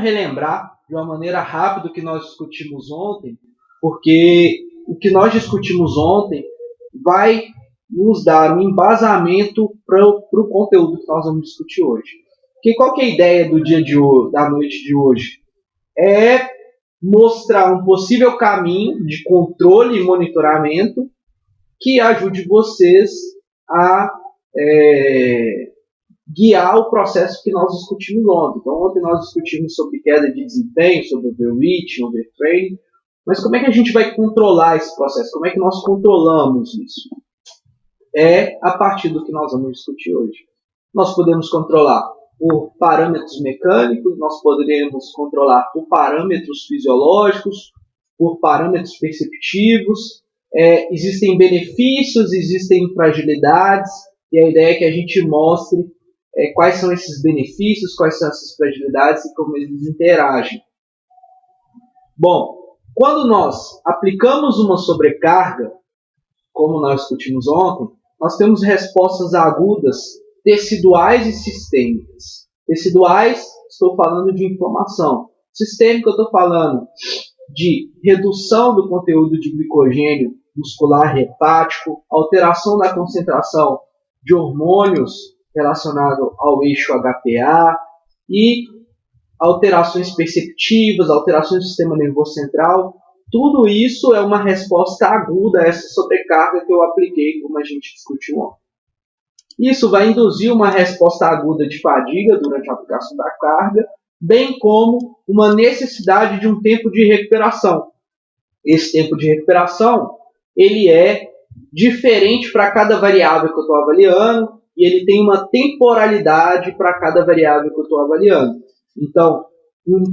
relembrar de uma maneira rápida o que nós discutimos ontem, porque o que nós discutimos ontem vai nos dar um embasamento para o conteúdo que nós vamos discutir hoje. Porque qual que é a ideia do dia de hoje, da noite de hoje? É mostrar um possível caminho de controle e monitoramento que ajude vocês a guiar o processo que nós discutimos ontem. Então, ontem nós discutimos sobre queda de desempenho, sobre overreaching, overtraining, mas como é que a gente vai controlar esse processo? Como é que nós controlamos isso? É a partir do que nós vamos discutir hoje. Nós podemos controlar por parâmetros mecânicos, nós poderemos controlar por parâmetros fisiológicos, por parâmetros perceptivos. Existem benefícios, existem fragilidades, e a ideia é que a gente mostre quais são esses benefícios, quais são essas fragilidades e como eles interagem. Bom, quando nós aplicamos uma sobrecarga, como nós discutimos ontem, nós temos respostas agudas teciduais e sistêmicas. Teciduais, estou falando de inflamação. Sistêmica, eu estou falando de redução do conteúdo de glicogênio muscular e hepático, alteração da concentração de hormônios relacionado ao eixo HPA e alterações perceptivas, alterações do sistema nervoso central. Tudo isso é uma resposta aguda a essa sobrecarga que eu apliquei, como a gente discutiu ontem. Isso vai induzir uma resposta aguda de fadiga durante a aplicação da carga, bem como uma necessidade de um tempo de recuperação. Esse tempo de recuperação ele é diferente para cada variável que eu estou avaliando e ele tem uma temporalidade para cada variável que eu estou avaliando. Então,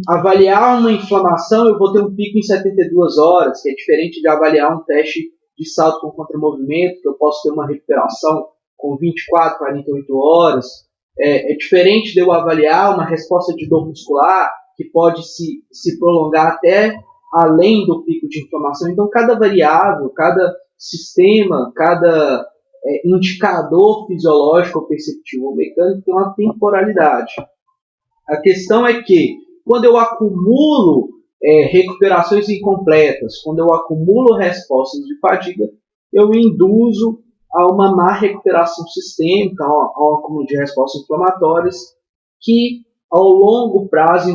avaliar uma inflamação, eu vou ter um pico em 72 horas, que é diferente de avaliar um teste de salto com contramovimento, que eu posso ter uma recuperação com 24, 48 horas. É diferente de eu avaliar uma resposta de dor muscular, que pode se prolongar até além do pico de inflamação. Então, cada variável, cada sistema, cada indicador fisiológico ou perceptivo ou mecânico tem uma temporalidade. A questão é que, quando eu acumulo recuperações incompletas, quando eu acumulo respostas de fadiga, eu induzo a uma má recuperação sistêmica, a um acúmulo de respostas inflamatórias, que ao longo prazo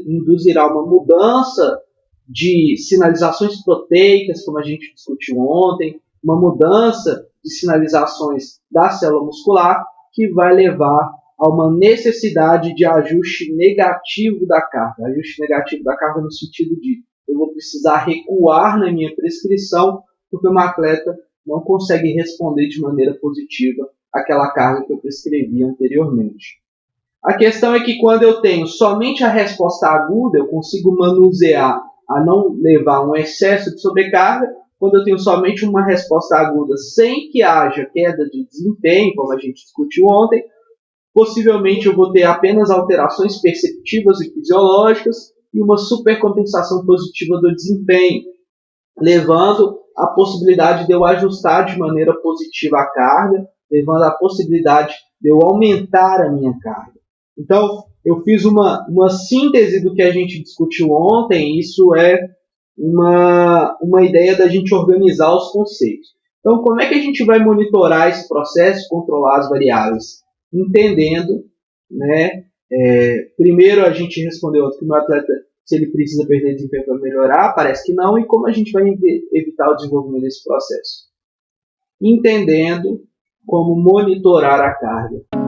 induzirá uma mudança de sinalizações proteicas, como a gente discutiu ontem, uma mudança de sinalizações da célula muscular, que vai levar a uma necessidade de ajuste negativo da carga. Ajuste negativo da carga no sentido de eu vou precisar recuar na minha prescrição, porque o atleta não consegue responder de maneira positiva àquela carga que eu prescrevi anteriormente. A questão é que quando eu tenho somente a resposta aguda, eu consigo manusear a não levar um excesso de sobrecarga. Quando eu tenho somente uma resposta aguda sem que haja queda de desempenho, como a gente discutiu ontem, possivelmente eu vou ter apenas alterações perceptivas e fisiológicas e uma supercompensação positiva do desempenho, levando a possibilidade de eu ajustar de maneira positiva a carga, levando a possibilidade de eu aumentar a minha carga. Então, eu fiz uma síntese do que a gente discutiu ontem. Isso é uma ideia da gente organizar os conceitos. Então, como é que a gente vai monitorar esse processo, controlar as variáveis? Entendendo, né? Primeiro a gente respondeu que o meu atleta, se ele precisa perder desempenho para melhorar, parece que não, e como a gente vai evitar o desenvolvimento desse processo? Entendendo como monitorar a carga.